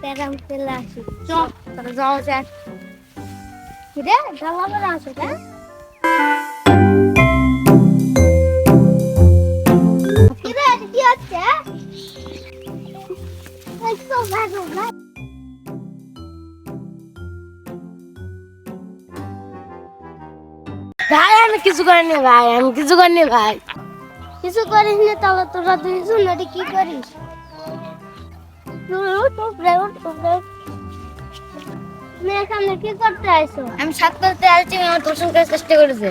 প্যারাম চলে আসি চল তাহলে যাওয়া যাক রে ঢালা করে আসো হ্যাঁ কিরে কি হচ্ছে এই তো ভাগো ভাই ভাই আমি কিছু করিনি ভাই কিছু করিস না তাহলে তোরা দুইজন এটি কি করিস তুমি এখানে কি করতে আইছো আমি সাত করতে আসছি আমার দর্শন করার চেষ্টা করেছে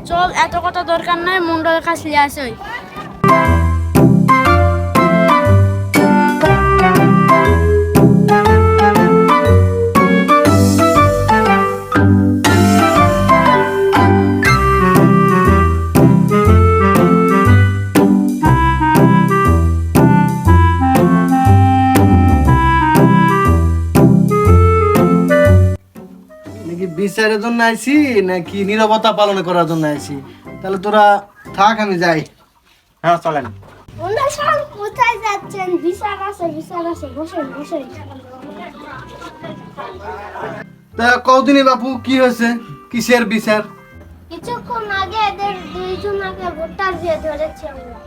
চল এত কথা দরকার নাই মন্ডলের কাছে নিয়ে আসে নাকি বিচারের জন্য আইছি নাকি নীরবতা পালন করার জন্য আইছি তাহলে তোরা থাক আমি যাই। হ্যাঁ চলেন। ওরা সব কোথায় যাচ্ছেন বিচার আছে বসেন তা কদিনই বাপু কি হয়েছে কিসের বিচার? কিছুক্ষণ আগে এদের দুইজনকে ভোটার দিয়ে ধরেছে আমরা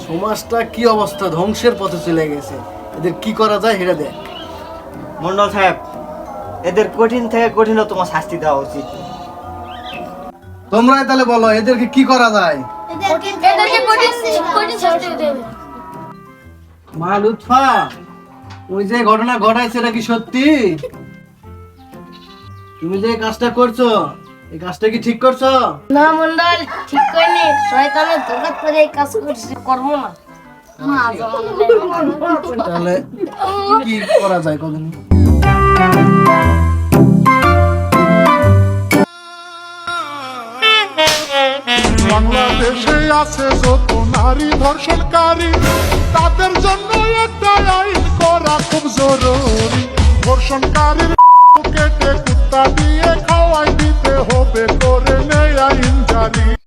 সমাজটা কি অবস্থা ধ্বংসের পথে চলে গেছে এদের কি করা যায় সেটা দেখ। মন্ডল সাহেব এদের কঠিন থেকে কঠিনতম শাস্তি দেওয়া উচিত। তোমরাই তাহলে বলো এদেরকে কি করা যায়? এদেরকে কঠিন শাস্তি দেবে মা লুৎফা ওই যে ঘটনা ঘটাইছে এটা কি সত্যি? তুমি যে কাজটা করছো এই কাজটা কি ঠিক করছো? না মন্ডল ঠিক করিনি শয়তানের ধোঁকা করে এই কাজ করছি করবো না তাহলে কি করা যায় কদিন? বাংলাদেশে আছে যত নারী ধর্ষণকারী তাদের জন্য একটা আইন করা খুব জরুরি। ধর্ষণকারীর কেটে কুত্তা দিয়ে